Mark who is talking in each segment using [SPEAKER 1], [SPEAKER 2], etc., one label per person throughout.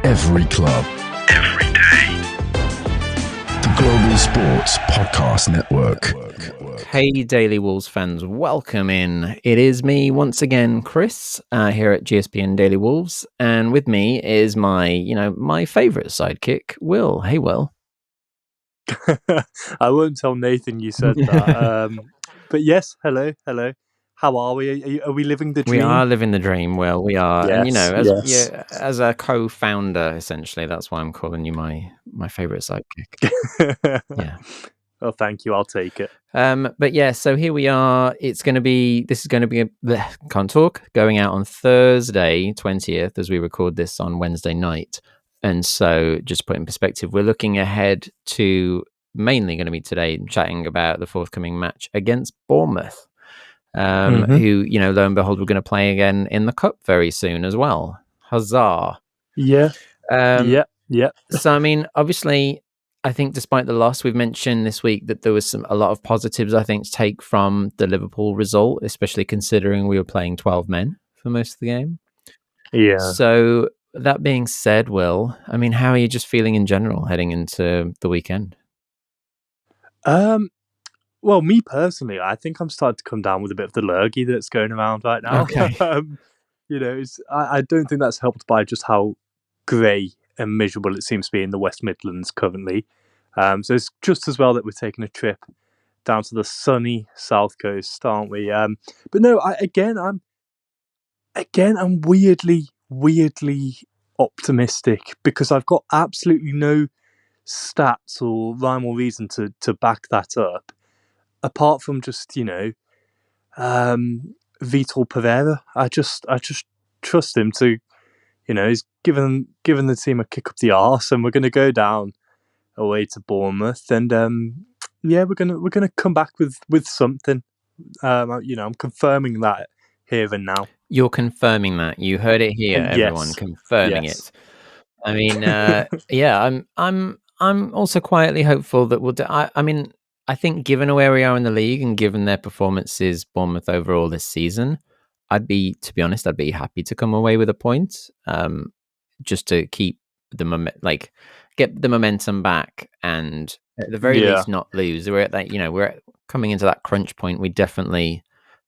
[SPEAKER 1] Every club. Every day. The Global Sports Podcast Network.
[SPEAKER 2] Hey, Daily Wolves fans, welcome in. It is me once again, Chris, here at GSPN Daily Wolves, and with me is my favourite sidekick, Will. Hey, Will.
[SPEAKER 3] I won't tell Nathan you said that. But yes, hello. How are we? Are we living the dream?
[SPEAKER 2] We are living the dream, Will. We are.
[SPEAKER 3] Yes,
[SPEAKER 2] And as a co-founder, essentially, that's why I'm calling you my favourite sidekick. Yeah.
[SPEAKER 3] Oh, thank you. I'll take it.
[SPEAKER 2] But yeah, so here we are. This is going to be can't talk, going out on Thursday 20th as we record this on Wednesday night. And so just to put in perspective, we're looking ahead to mainly going to be today chatting about the forthcoming match against Bournemouth, who, lo and behold, we're going to play again in the Cup very soon as well. Huzzah.
[SPEAKER 3] Yeah. Yeah.
[SPEAKER 2] So, I mean, obviously, I think despite the loss, we've mentioned this week that there was a lot of positives, I think, to take from the Liverpool result, especially considering we were playing 12 men for most of the game.
[SPEAKER 3] Yeah.
[SPEAKER 2] So that being said, Will, I mean, how are you just feeling in general heading into the weekend?
[SPEAKER 3] Well, me personally, I think I'm starting to come down with a bit of the lurgy that's going around right now.
[SPEAKER 2] Okay.
[SPEAKER 3] I don't think that's helped by just how grey and miserable it seems to be in the West Midlands currently. So it's just as well that we're taking a trip down to the sunny South Coast, aren't we? But no, I'm weirdly optimistic because I've got absolutely no stats or rhyme or reason to back that up, apart from just Vitor Pereira. I just trust him to, he's given the team a kick up the arse, and we're going to go down away to Bournemouth, and we're gonna come back with something. I'm confirming that here and now.
[SPEAKER 2] You're confirming that. You heard it here, everyone.
[SPEAKER 3] Yes.
[SPEAKER 2] Confirming
[SPEAKER 3] Yes.
[SPEAKER 2] it. I mean, I'm also quietly hopeful that we'll do. I mean, I think given where we are in the league and given their performances, Bournemouth overall this season, to be honest, I'd be happy to come away with a point, just to keep the get the momentum back, and at the very least not lose. We're at that, we're coming into that crunch point. We definitely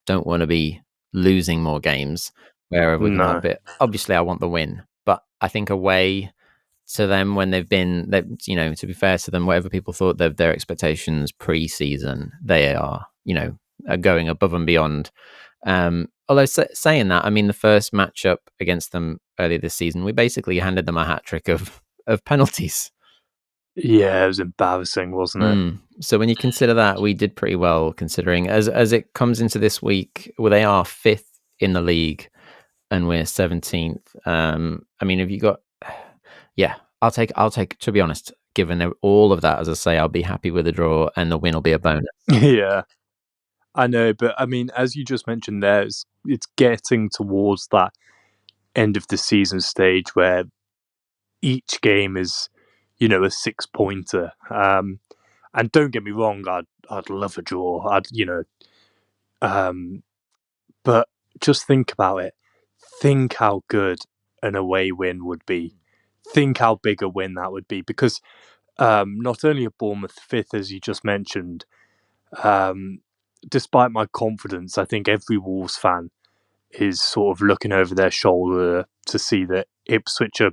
[SPEAKER 2] don't want to be losing more games wherever we can help it. Obviously, I want the win, but I think away to them when they've been, to be fair to them, whatever people thought of their expectations pre-season, they are going above and beyond. Although saying that, I mean, the first matchup against them earlier this season, we basically handed them a hat trick of penalties.
[SPEAKER 3] Yeah, it was embarrassing, wasn't it?
[SPEAKER 2] So when you consider that, we did pretty well considering. As it comes into this week, well, they are 5th in the league, and we're 17th. I mean, have you got? Yeah, I'll take. To be honest, given all of that, as I say, I'll be happy with a draw, and the win will be a bonus.
[SPEAKER 3] Yeah, I know, but I mean, as you just mentioned, it's getting towards that end of the season stage where each game is, a 6-pointer. And don't get me wrong, I'd love a draw. But just think about it. Think how good an away win would be. Think how big a win that would be, because not only are Bournemouth 5th, as you just mentioned, despite my confidence, I think every Wolves fan is sort of looking over their shoulder to see that Ipswich are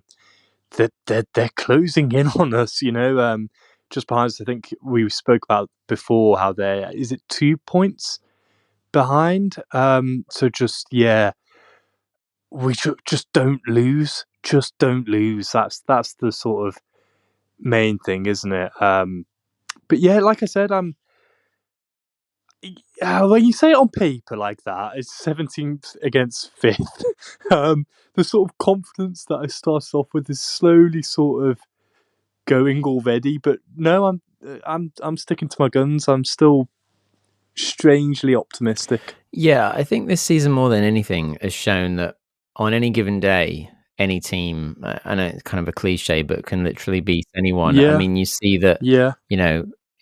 [SPEAKER 3] they're closing in on us. Just behind us. I think we spoke about before how is it 2 points behind? So we just don't lose. Just don't lose. That's the sort of main thing, isn't it? But yeah, like I said, when you say it on paper like that, it's 17th against 5th. The sort of confidence that I started off with is slowly sort of going already. But no, I'm sticking to my guns. I'm still strangely optimistic.
[SPEAKER 2] Yeah, I think this season more than anything has shown that on any given day, any team, I know it's kind of a cliche, but can literally beat anyone.
[SPEAKER 3] Yeah.
[SPEAKER 2] I mean, you see that,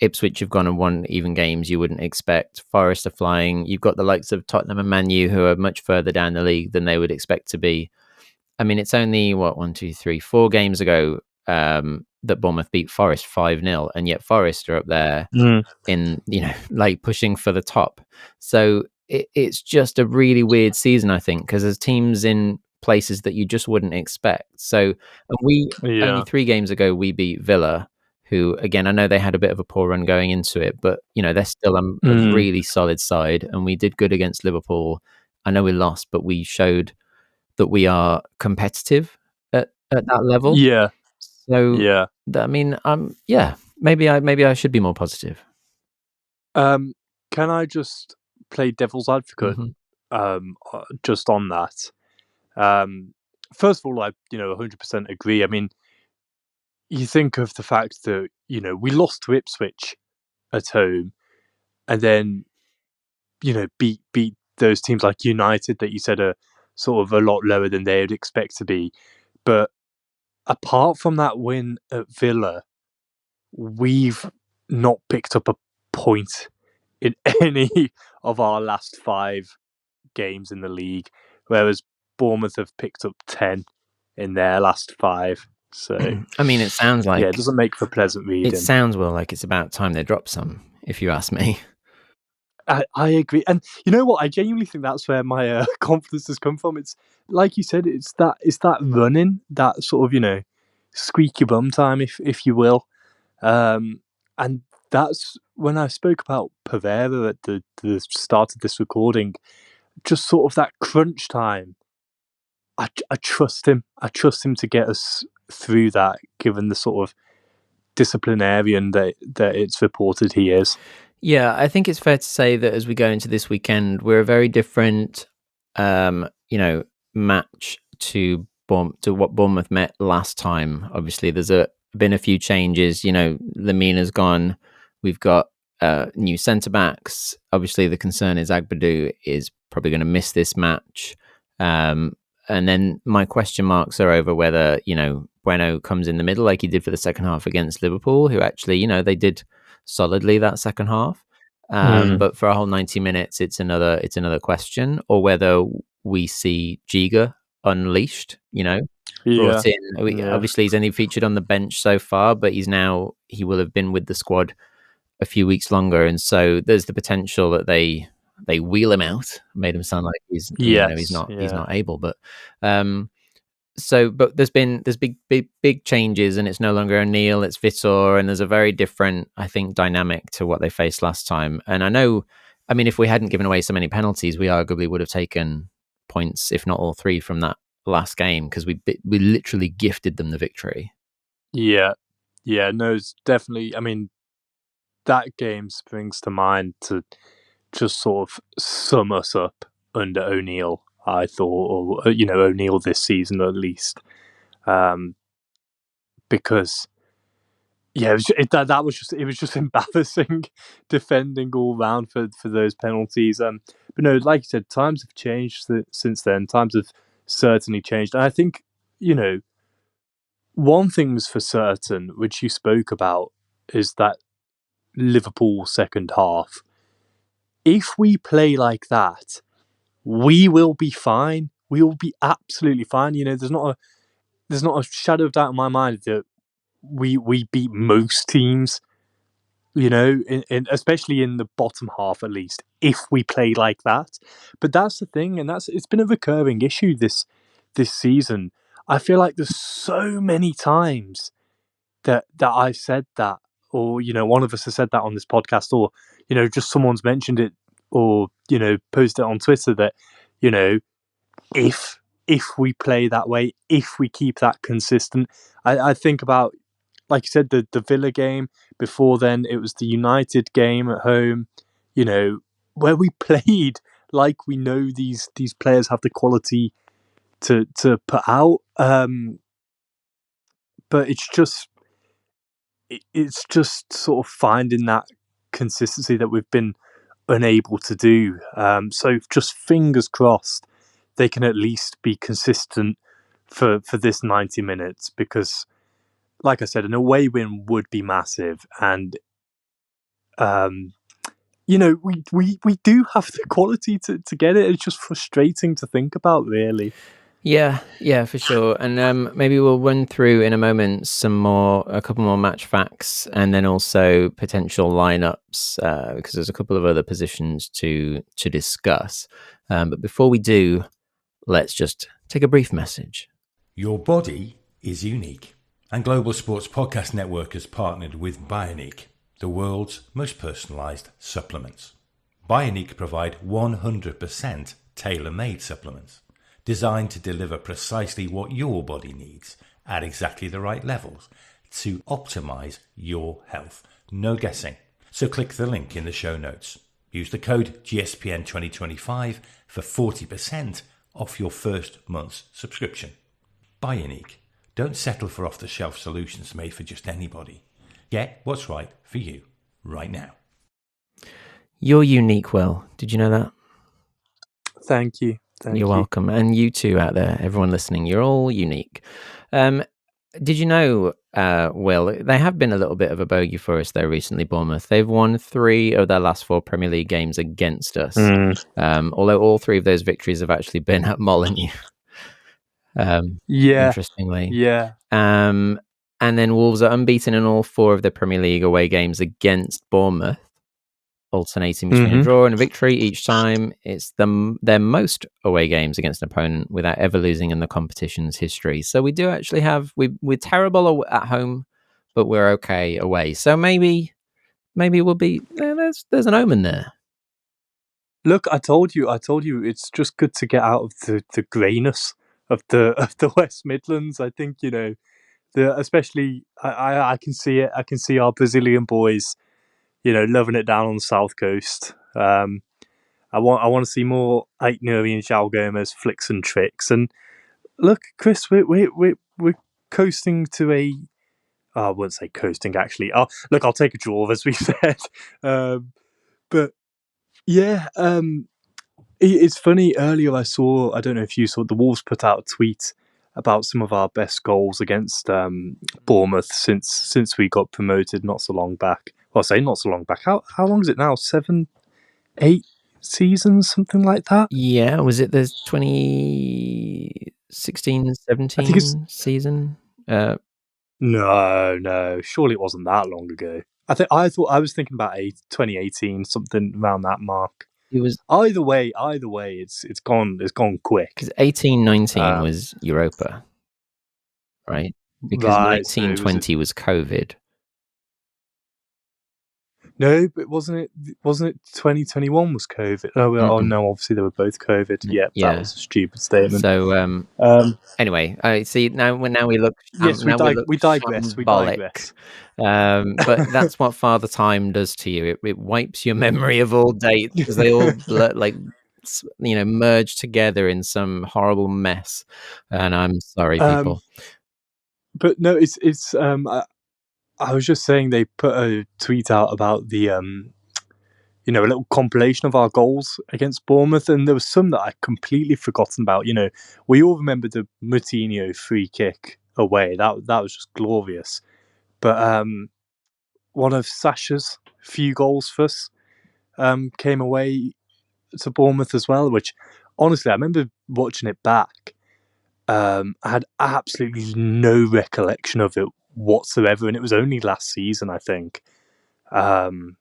[SPEAKER 2] Ipswich have gone and won even games you wouldn't expect. Forest are flying. You've got the likes of Tottenham and Man U who are much further down the league than they would expect to be. I mean, it's only 4 games ago that Bournemouth beat Forest 5-0, and yet Forest are up there in, like pushing for the top. So it's just a really weird season, I think, because there's teams in places that you just wouldn't expect. So, and only 3 games ago we beat Villa, who, again, I know they had a bit of a poor run going into it, but they're still a really solid side, and we did good against Liverpool. I know we lost, but we showed that we are competitive at that level.
[SPEAKER 3] Yeah.
[SPEAKER 2] So
[SPEAKER 3] Yeah.
[SPEAKER 2] I mean, maybe I should be more positive.
[SPEAKER 3] Can I just play devil's advocate? Just on that. First of all, I 100% agree. I mean, you think of the fact that we lost to Ipswich at home, and then beat those teams like United that you said are sort of a lot lower than they would expect to be. But apart from that win at Villa, we've not picked up a point in any of our last 5 games in the league, whereas Bournemouth have picked up 10 in their last 5. So,
[SPEAKER 2] I mean, it sounds like
[SPEAKER 3] it doesn't make for pleasant reading.
[SPEAKER 2] It sounds, Will, like it's about time they drop some, if you ask me.
[SPEAKER 3] I agree, and you know what? I genuinely think that's where my confidence has come from. It's like you said, it's that running, that sort of squeaky bum time, if you will, and that's when I spoke about Pereira at the start of this recording. Just sort of that crunch time. I trust him. I trust him to get us through that, given the sort of disciplinarian that it's reported he is.
[SPEAKER 2] Yeah, I think it's fair to say that as we go into this weekend, we're a very different, match to what Bournemouth met last time. Obviously, there's been a few changes. Lemina's gone. We've got new centre backs. Obviously, the concern is Agbadou is probably going to miss this match. And then my question marks are over whether Bueno comes in the middle like he did for the second half against Liverpool, who actually they did solidly that second half, but for a whole 90 minutes it's another question, or whether we see Giga unleashed, brought in. Obviously he's only featured on the bench so far, but he will have been with the squad a few weeks longer, and so there's the potential that they wheel him out. Made him sound like he's not able, but but there's big changes, and it's no longer O'Neill, it's Vitor, and there's a very different, I think, dynamic to what they faced last time. And I mean, if we hadn't given away so many penalties, we arguably would have taken points, if not all 3, from that last game, because we literally gifted them the victory.
[SPEAKER 3] No, it's definitely. I mean, that game springs to mind to just sort of sum us up under O'Neill, I thought, or O'Neill this season at least, because it was just embarrassing defending all round for those penalties. But no, like you said, times have changed since then. Times have certainly changed, and I think one thing's for certain, which you spoke about, is that Liverpool second half. If we play like that, we will be fine. We will be absolutely fine. There's not a shadow of doubt in my mind that we beat most teams. Especially in the bottom half, at least, if we play like that. But that's the thing, and it's been a recurring issue this season. I feel like there's so many times that I've said that, or one of us has said that on this podcast, or just someone's mentioned it, or posted it on Twitter that if we play that way, if we keep that consistent. I think about, like you said, the Villa game. Before then, it was the United game at home, where we played like we know these players have the quality to put out. But it's just sort of finding that consistency that we've been unable to do. So just fingers crossed they can at least be consistent for this 90 minutes, because like I said, an away win would be massive, and we do have the quality to get it. It's just frustrating to think about, really.
[SPEAKER 2] Yeah, for sure. And maybe we'll run through in a moment a couple more match facts, and then also potential lineups, because there's a couple of other positions to discuss. But before we do, let's just take a brief message.
[SPEAKER 4] Your body is unique, and Global Sports Podcast Network has partnered with Bioniq, the world's most personalised supplements. Bioniq provide 100% tailor-made supplements designed to deliver precisely what your body needs at exactly the right levels to optimise your health. No guessing. So click the link in the show notes. Use the code GSPN 2025 for 40% off your first month's subscription. Bioniq. Don't settle for off-the-shelf solutions made for just anybody. Get what's right for you right now.
[SPEAKER 2] You're unique, Will. Did you know that?
[SPEAKER 3] Thank you.
[SPEAKER 2] You're welcome. And you too out there, everyone listening, you're all unique. Did you know, Will, they have been a little bit of a bogey for us though recently, Bournemouth. They've won 3 of their last 4 Premier League games against us. Although all 3 of those victories have actually been at Molineux. Interestingly.
[SPEAKER 3] Yeah.
[SPEAKER 2] And then Wolves are unbeaten in all 4 of their Premier League away games against Bournemouth, alternating between a draw and a victory each time. It's their most away games against an opponent without ever losing in the competition's history. So we do actually have we're terrible at home, but we're okay away. So maybe we'll be there's an omen there.
[SPEAKER 3] Look, I told you, it's just good to get out of the greyness of the West Midlands. I think, especially I can see it. I can see our Brazilian boys, loving it down on the south coast. I want to see more Aït-Nouri and João Gomez flicks and tricks. And look, Chris, we're coasting to a. I wouldn't say coasting actually. I'll take a draw, as we said. But yeah, it's funny. Earlier, I don't know if you saw, the Wolves put out a tweet about some of our best goals against Bournemouth since we got promoted not so long back. Well, I say not so long back. How long is it now? 7, 8 seasons, something like that?
[SPEAKER 2] Yeah, was it the 2016-17 season?
[SPEAKER 3] No, surely it wasn't that long ago. I was thinking about 2018, something around that mark.
[SPEAKER 2] It was
[SPEAKER 3] either way. It's gone quick.
[SPEAKER 2] Because 18-19 was Europa, right? Because 19-20 was COVID.
[SPEAKER 3] No, but wasn't it 2021 was COVID? Oh no, obviously they were both COVID. Yeah, that was a stupid statement.
[SPEAKER 2] So anyway, I see now we look.
[SPEAKER 3] Yes, we digress.
[SPEAKER 2] But that's what Father Time does to you. It wipes your memory of all dates because they all merge together in some horrible mess. And I'm sorry, people.
[SPEAKER 3] But no, it's I was just saying they put a tweet out about the a little compilation of our goals against Bournemouth, and there was some that I'd completely forgotten about. We all remember the Moutinho free kick away. That was just glorious. But one of Sasha's few goals for us came away to Bournemouth as well, which honestly I remember watching it back. I had absolutely no recollection of it whatsoever, and it was only last season, I think. And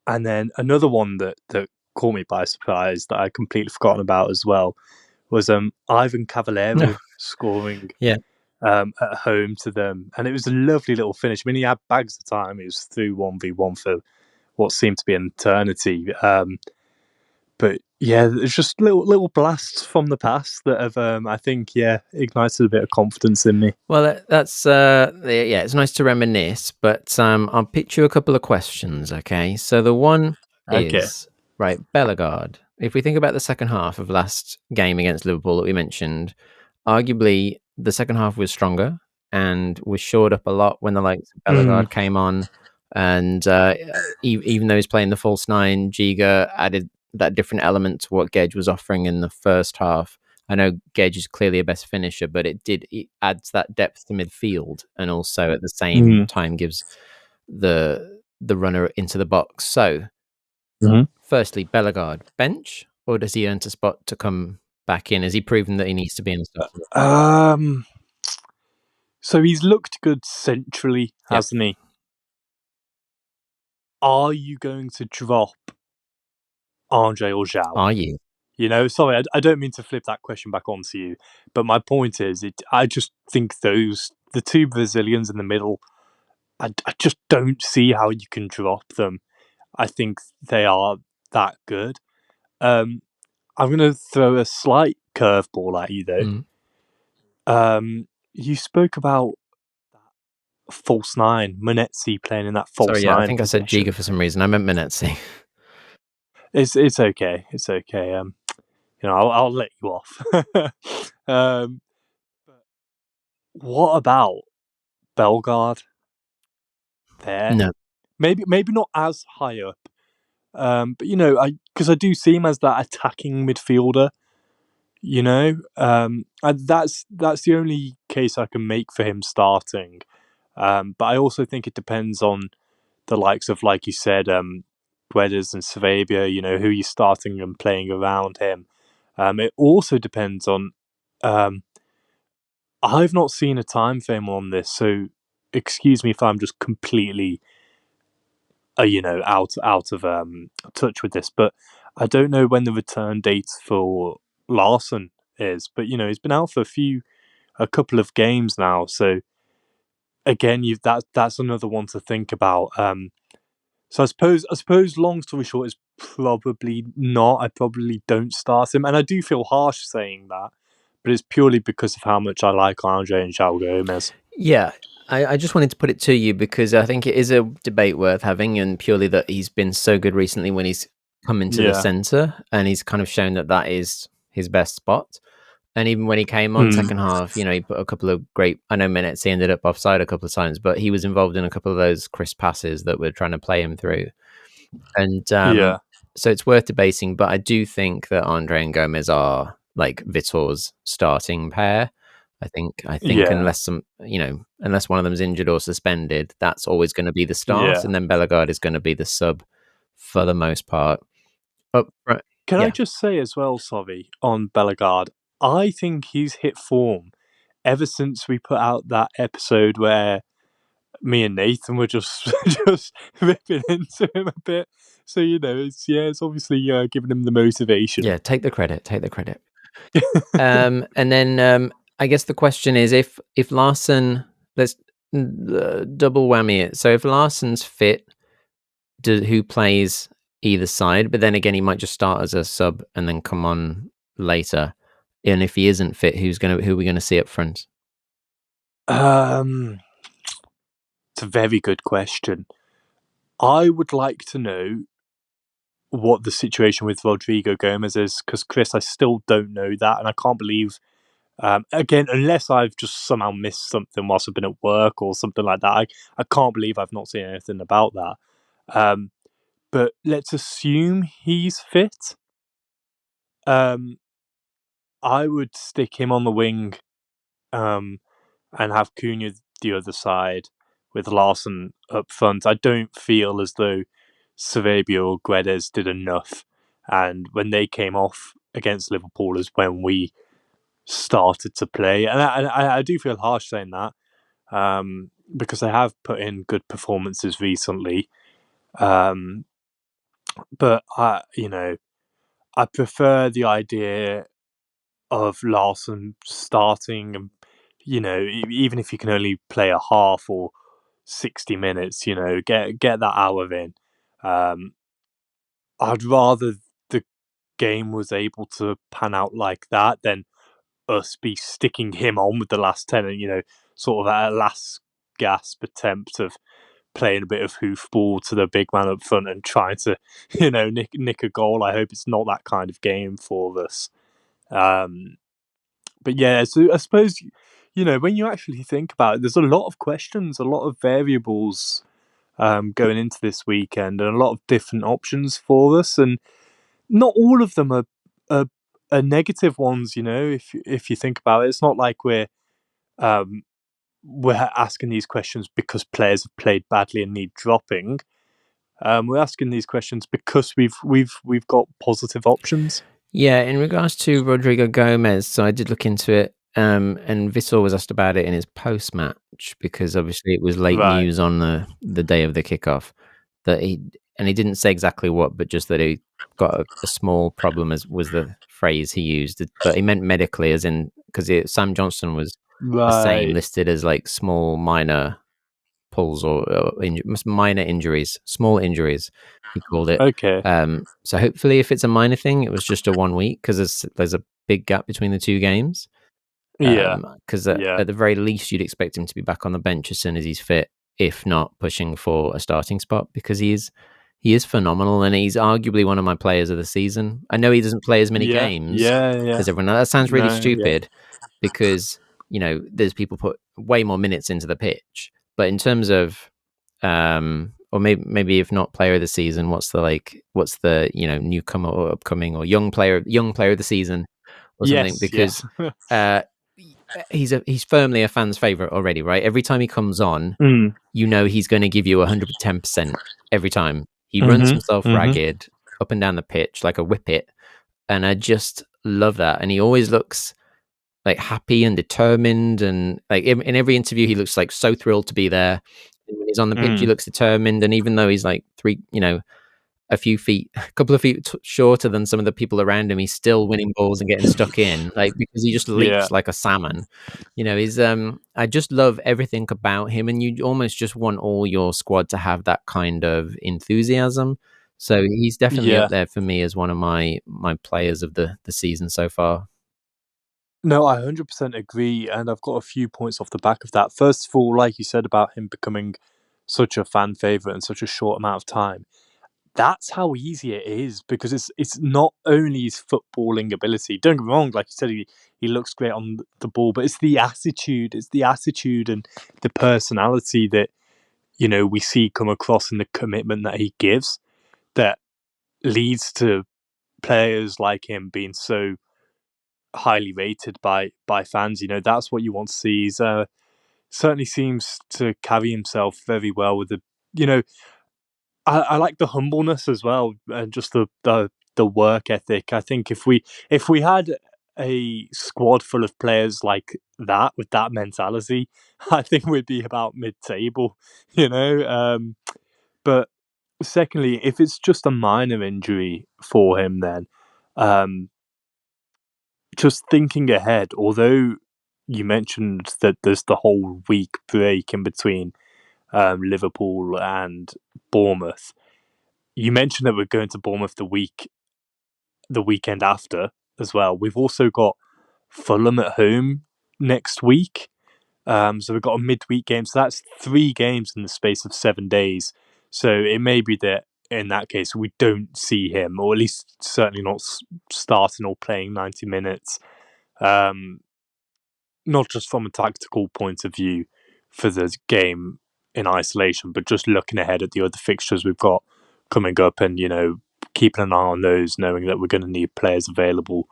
[SPEAKER 3] then another one that caught me by surprise that I'd completely forgotten about as well was Ivan Cavallero scoring at home to them, and it was a lovely little finish. I mean, he had bags of time. He was through 1v1 for what seemed to be an eternity. But yeah, it's just little blasts from the past that have, I think, ignited a bit of confidence in me.
[SPEAKER 2] Well, that's it's nice to reminisce, but I'll pitch you a couple of questions. Okay, so the one is right, Bellegarde. If we think about the second half of last game against Liverpool that we mentioned, arguably the second half was stronger and was shored up a lot when the likes of Bellegarde came on, and even though he's playing the false 9, Giga added that different element to what Gedge was offering in the first half. I know Gedge is clearly a best finisher, but it adds that depth to midfield, and also at the same time gives the runner into the box. So, firstly, Bellegarde bench, or does he earn a spot to come back in? Has he proven that he needs to be in the
[SPEAKER 3] starting? So he's looked good centrally, hasn't he? Are you going to drop Andre or Zhao?
[SPEAKER 2] Are you?
[SPEAKER 3] You know, sorry, I don't mean to flip that question back onto you, but my point is, I just think the two Brazilians in the middle, I just don't see how you can drop them. I think they are that good. I'm going to throw a slight curveball at you, though. You spoke about false nine, Munetsi playing in that false nine.
[SPEAKER 2] I think
[SPEAKER 3] position.
[SPEAKER 2] I said Giga for some reason. I meant Munetsi.
[SPEAKER 3] It's okay. It's okay. You know, I'll let you off. But what about Bellegarde? There,
[SPEAKER 2] no,
[SPEAKER 3] maybe not as high up. But you know, because I do see him as that attacking midfielder. You know, and that's the only case I can make for him starting. But I also think it depends on the likes of, like you said, Guedes and Svabia, you know, who you're starting and playing around him. It also depends on... I've not seen a time frame on this, so excuse me if I'm just completely, you know, out of touch with this, but I don't know when the return date for Larson is, but, you know, he's been out for a couple of games now, so again, that's another one to think about. So I suppose long story short is probably not. I probably don't start him, and I do feel harsh saying that, but it's purely because of how much I like Andre and João Gomez.
[SPEAKER 2] Yeah, I just wanted to put it to you because I think it is a debate worth having, and purely that he's been so good recently when he's come into the centre, and he's kind of shown that is his best spot. And even when he came on second half, you know, he put a couple of great... I know Menezes ended up offside a couple of times, but he was involved in a couple of those crisp passes that were trying to play him through. And so it's worth debating, but I do think that Andre and Gomez are like Vitor's starting pair. I think unless unless one of them is injured or suspended, that's always going to be the start, and then Bellegarde is going to be the sub for the most part.
[SPEAKER 3] Can I just say as well, sorry, on Bellegarde, I think he's hit form ever since we put out that episode where me and Nathan were just ripping into him a bit. So, you know, it's obviously giving him the motivation.
[SPEAKER 2] Yeah, take the credit. And then I guess the question is if Larson, let's double whammy it. So if Larson's fit, who plays either side? But then again, he might just start as a sub and then come on later. And if he isn't fit, who are we going to see up front?
[SPEAKER 3] It's a very good question. I would like to know what the situation with Rodrigo Gomez is, because Chris, I still don't know that, and I can't believe, again, unless I've just somehow missed something whilst I've been at work or something like that, I can't believe I've not seen anything about that. But let's assume he's fit. I would stick him on the wing, and have Cunha the other side with Larson up front. I don't feel as though Svabia or Guedes did enough, and when they came off against Liverpool is when we started to play. And I do feel harsh saying that, because they have put in good performances recently. But I prefer the idea of Larson starting, and even if you can only play a half or 60 minutes, get that hour in. I'd rather the game was able to pan out like that than us be sticking him on with the last 10 and, sort of a last gasp attempt of playing a bit of hoofball to the big man up front and trying to, nick a goal. I hope it's not that kind of game for us. But yeah, so I suppose, when you actually think about it, there's a lot of questions, a lot of variables going into this weekend, and a lot of different options for us, and not all of them are negative ones. If you think about it, it's not like we're asking these questions because players have played badly and need dropping. We're asking these questions because we've got positive options.
[SPEAKER 2] Yeah, in regards to Rodrigo Gomez, so I did look into it, and Vissel was asked about it in his post-match because obviously it was late
[SPEAKER 3] Right.
[SPEAKER 2] news on the day of the kickoff that he didn't say exactly what, but just that he got a small problem, as was the phrase he used, but he meant medically, as in because Sam Johnson was the same,
[SPEAKER 3] Right.
[SPEAKER 2] listed as like small minor pulls or minor injuries, small injuries, he called it.
[SPEAKER 3] Okay.
[SPEAKER 2] So hopefully, if it's a minor thing, it was just a 1 week because there's a big gap between the two games.
[SPEAKER 3] Yeah.
[SPEAKER 2] Because
[SPEAKER 3] Yeah.
[SPEAKER 2] at the very least, you'd expect him to be back on the bench as soon as he's fit, if not pushing for a starting spot, because he is phenomenal and he's arguably one of my players of the season. I know he doesn't play as many
[SPEAKER 3] Yeah.
[SPEAKER 2] games
[SPEAKER 3] Yeah.
[SPEAKER 2] as everyone else. That sounds really
[SPEAKER 3] No, yeah.
[SPEAKER 2] stupid because there's people put way more minutes into the pitch, but in terms of or maybe if not player of the season, what's the newcomer or upcoming or young player of the season or something, because
[SPEAKER 3] Yes.
[SPEAKER 2] he's firmly a fan's favorite already, right? Every time he comes on,
[SPEAKER 3] Mm.
[SPEAKER 2] he's going to give you 110% every time. He runs
[SPEAKER 3] Mhm.
[SPEAKER 2] himself
[SPEAKER 3] Mhm.
[SPEAKER 2] ragged up and down the pitch like a whippet, and I just love that. And he always looks like happy and determined, and like in every interview he looks like so thrilled to be there. And when he's on the pitch, he looks determined, and even though he's like a couple of feet shorter than some of the people around him, he's still winning balls and getting stuck in, like, because he just leaps
[SPEAKER 3] Yeah.
[SPEAKER 2] like a salmon. He's I just love everything about him, and you almost just want all your squad to have that kind of enthusiasm. So he's definitely up
[SPEAKER 3] Yeah.
[SPEAKER 2] there for me as one of my players of the season so far.
[SPEAKER 3] No, I 100% agree, and I've got a few points off the back of that. First of all, like you said about him becoming such a fan favorite in such a short amount of time, that's how easy it is, because it's not only his footballing ability. Don't get me wrong, like you said, he looks great on the ball, but it's the attitude. It's the attitude and the personality that we see come across, and the commitment that he gives that leads to players like him being so highly rated by fans. That's what you want to see. He's certainly seems to carry himself very well with the you know I like the humbleness as well, and just the work ethic. I think if we had a squad full of players like that with that mentality, I think we'd be about mid-table. But secondly, if it's just a minor injury for him, then just thinking ahead, although you mentioned that there's the whole week break in between Liverpool and Bournemouth. You mentioned that we're going to Bournemouth the weekend after as well. We've also got Fulham at home next week. So we've got a midweek game. So that's 3 games in the space of 7 days. So it may be that in that case we don't see him, or at least certainly not starting or playing 90 minutes. Not just from a tactical point of view for the game in isolation, but just looking ahead at the other fixtures we've got coming up, and keeping an eye on those, knowing that we're going to need players available,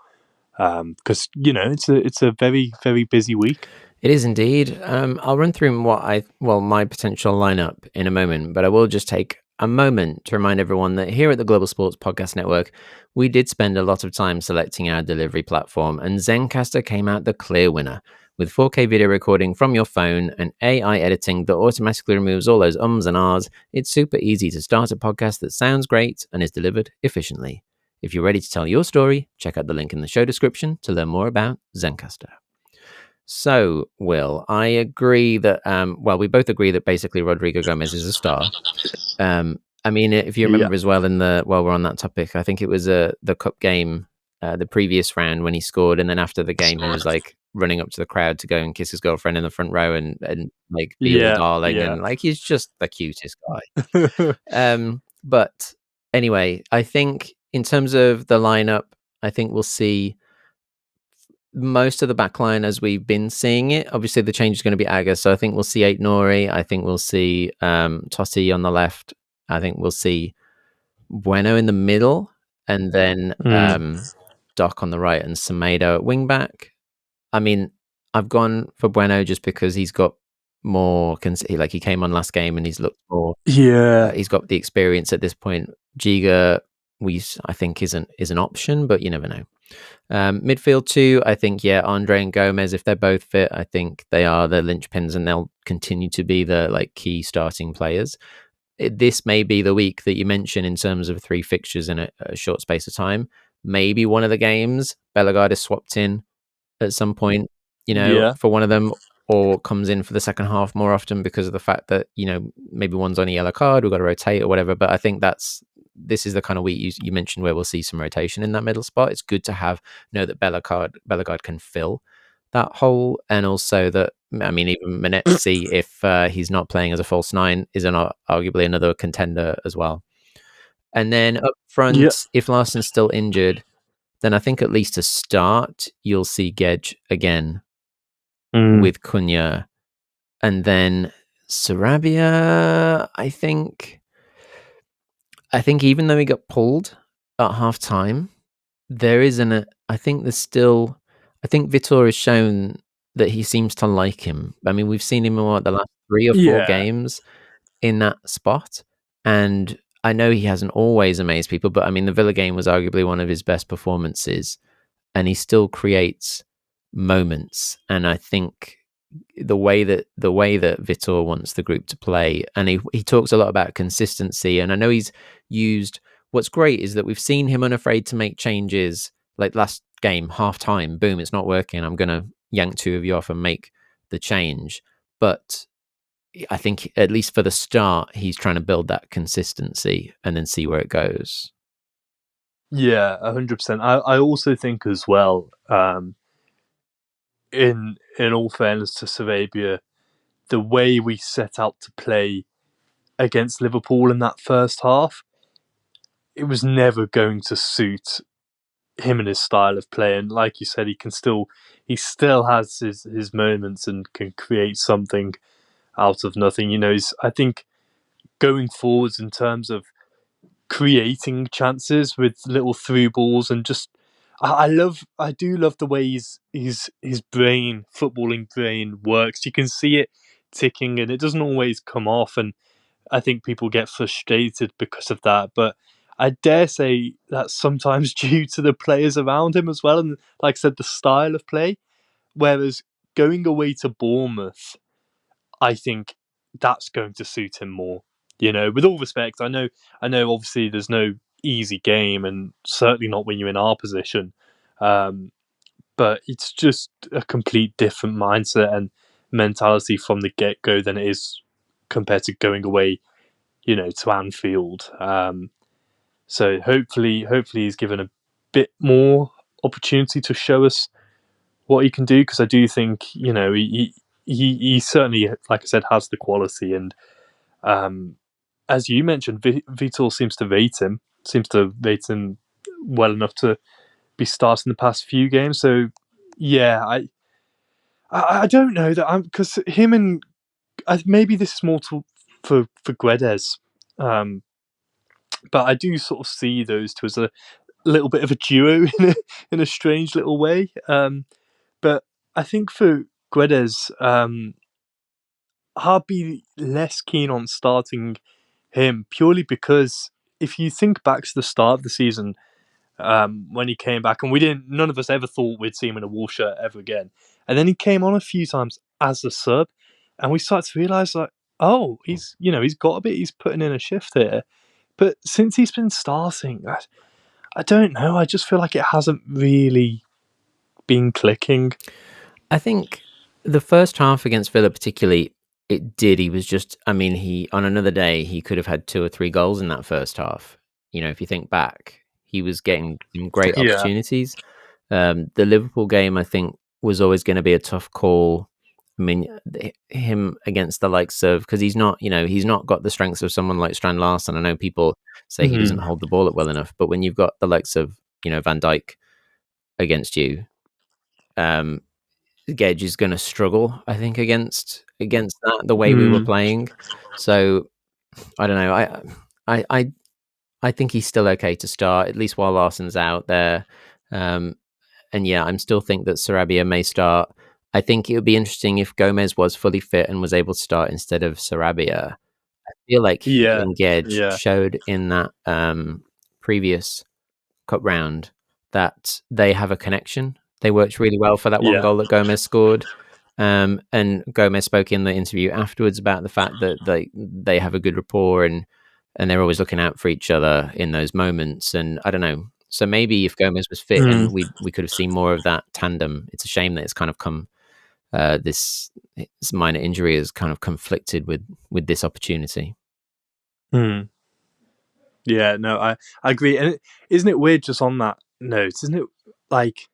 [SPEAKER 3] because it's a very, very busy week.
[SPEAKER 2] It is indeed. I'll run through my potential lineup in a moment, but I will just take a moment to remind everyone that here at the Global Sports Podcast Network, we did spend a lot of time selecting our delivery platform, and Zencastr came out the clear winner. With 4K video recording from your phone and AI editing that automatically removes all those ums and ahs, it's super easy to start a podcast that sounds great and is delivered efficiently. If you're ready to tell your story, check out the link in the show description to learn more about Zencastr. So, Will, I agree that, we both agree that basically Rodrigo Gomez is a star. I mean, if you remember as well, while we're on that topic, I think it was the cup game, the previous round when he scored, and then after the game, he was like running up to the crowd to go and kiss his girlfriend in the front row and like be all darling, and like he's just the cutest guy. But anyway, I think in terms of the lineup, I think we'll see most of the backline as we've been seeing it. Obviously, the change is going to be Aga, so I think we'll see Aït-Nouri. I think we'll see Totti on the left. I think we'll see Bueno in the middle, and then Doc on the right, and Semedo at wing back. I mean, I've gone for Bueno just because he's got more. He came on last game and he's looked more.
[SPEAKER 3] Yeah.
[SPEAKER 2] He's got the experience at this point. Giga I think is an option, but you never know. Midfield 2, I think, Andre and Gomez, if they're both fit, I think they are the linchpins and they'll continue to be the like key starting players. This may be the week that you mentioned in terms of 3 fixtures in a short space of time. Maybe one of the games Bellegarde is swapped in at some point, for one of them, or comes in for the second half more often because of the fact that, maybe one's on a yellow card, we've got to rotate or whatever. But I think this is the kind of week you mentioned where we'll see some rotation in that middle spot. It's good to know that Bellegarde can fill that hole, and also that, I mean, even Menetzi, if he's not playing as a false 9, is arguably another contender as well. And then up front, if Larson's still injured, then I think at least to start, you'll see Gedge again with Cunha. And then Sarabia, I think even though he got pulled at half time, I think Vitor has shown that he seems to like him. I mean, we've seen him in the last 3 or 4 games in that spot. And I know he hasn't always amazed people, but I mean, the Villa game was arguably one of his best performances, and he still creates moments. And I think the way that Vitor wants the group to play, and he talks a lot about consistency. And I know he's used. What's great is that we've seen him unafraid to make changes. Like last game, half time, boom, it's not working. I'm going to yank 2 of you off and make the change. But I think at least for the start, he's trying to build that consistency and then see where it goes.
[SPEAKER 3] Yeah, 100%. I also think as well, in all fairness to Sarabia, the way we set out to play against Liverpool in that first half, it was never going to suit him and his style of play. And like you said, he still has his moments and can create something out of nothing. I think going forwards in terms of creating chances with little through balls, and just I do love the way his footballing brain works. You can see it ticking, and it doesn't always come off, and I think people get frustrated because of that. But I dare say that's sometimes due to the players around him as well, and like I said, the style of play. Whereas going away to Bournemouth, I think that's going to suit him more. With all respect, I know obviously there's no easy game, and certainly not when you're in our position. But it's just a complete different mindset and mentality from the get-go than it is compared to going away, to Anfield. So hopefully he's given a bit more opportunity to show us what he can do, because I do think, he certainly, like I said, has the quality. And as you mentioned, Vitor seems to rate him well enough to be starting the past few games. So yeah, I don't know that because him and maybe this is more for Guedes, but I do sort of see those two as a little bit of a duo in a strange little way. But I think for Guedes, I'd be less keen on starting him purely because if you think back to the start of the season, when he came back, and none of us ever thought we'd see him in a Wolves shirt ever again. And then he came on a few times as a sub, and we started to realise he's got a bit, he's putting in a shift here. But since he's been starting, I don't know. I just feel like it hasn't really been clicking.
[SPEAKER 2] I think the first half against Villa particularly, it did. He was just, on another day, he could have had 2 or 3 goals in that first half. If you think back, he was getting some great opportunities. The Liverpool game, I think, was always going to be a tough call. Him against the likes of, because he's not got the strengths of someone like Strand Larson. I know people say he doesn't hold the ball up well enough, but when you've got the likes of, Van Dijk against you, Gedge is going to struggle, I think, against that, the way we were playing. So I don't know. I think he's still okay to start, at least while Larson's out there. And yeah, I still think that Sarabia may start. I think it would be interesting if Gomez was fully fit and was able to start instead of Sarabia. I feel like he and Gedge showed in that previous cup round that they have a connection. They worked really well for that one goal that Gomez scored. And Gomez spoke in the interview afterwards about the fact that they have a good rapport and they're always looking out for each other in those moments. And I don't know. So maybe if Gomez was fit, and we could have seen more of that tandem. It's a shame that it's kind of come this minor injury has kind of conflicted with this opportunity.
[SPEAKER 3] Yeah, no, I agree. And isn't it weird just on that note? Isn't it like,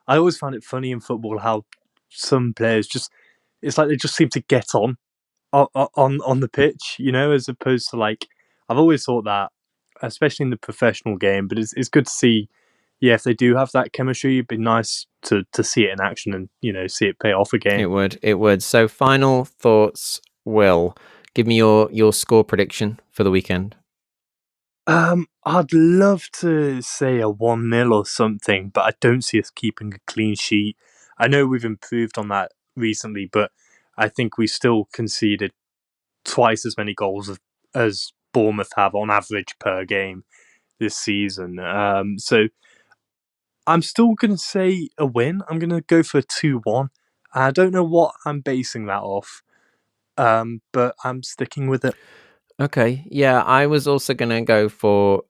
[SPEAKER 3] I always find it funny in football how some players just, it's like they just seem to get on the pitch, you know, as opposed to like, I've always thought that, especially in the professional game, but it's good to see, if they do have that chemistry, it'd be nice to see it in action and, you know, see it pay off again.
[SPEAKER 2] It would. So final thoughts, Will. Give me your score prediction for the weekend.
[SPEAKER 3] I'd love to say a 1-0 or something, but I don't see us keeping a clean sheet. I know we've improved on that recently, but I think we still conceded twice as many goals as Bournemouth have on average per game this season. So I'm still going to say a win. I'm going to go for a 2-1. I don't know what I'm basing that off, but I'm sticking with it.
[SPEAKER 2] Okay, yeah, I was also going to go for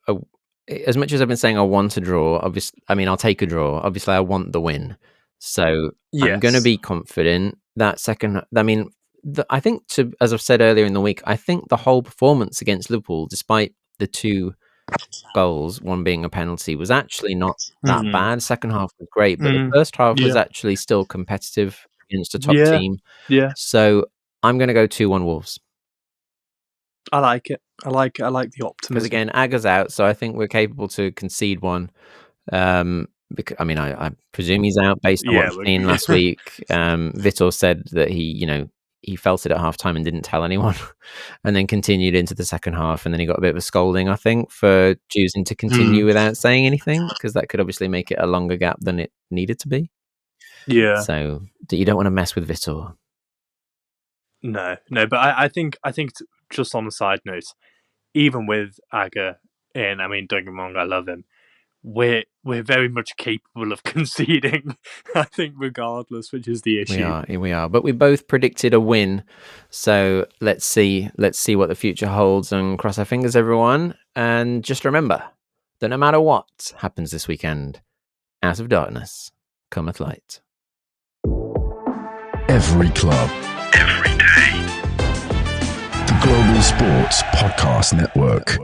[SPEAKER 2] as much as I've been saying I want a draw, obviously, I mean, I'll take a draw. Obviously, I want the win. So I'm going to be confident that second, I mean, I think as I've said earlier in the week, I think the whole performance against Liverpool, despite the 2 goals, one being a penalty, was actually not that bad. Second half was great, but the first half was actually still competitive against a top team.
[SPEAKER 3] Yeah.
[SPEAKER 2] So I'm going to go 2-1 Wolves.
[SPEAKER 3] I like it. I like the optimism.
[SPEAKER 2] Because again, Aga's out, so I think we're capable to concede one. Because I mean, I presume he's out based on what I've seen last week. Vitor said that he felt it at halftime and didn't tell anyone, and then continued into the second half, and then he got a bit of a scolding, I think, for choosing to continue without saying anything, because that could obviously make it a longer gap than it needed to be.
[SPEAKER 3] Yeah.
[SPEAKER 2] So you don't want to mess with Vitor.
[SPEAKER 3] No, but I think just on a side note, even with Aga in, I mean, don't get me wrong, I love him. We're very much capable of conceding, I think, regardless, which is the issue.
[SPEAKER 2] We are. But we both predicted a win, so let's see what the future holds, and cross our fingers, everyone. And just remember that no matter what happens this weekend, out of darkness cometh light.
[SPEAKER 1] Every club, every day. The Global Sports Podcast Network.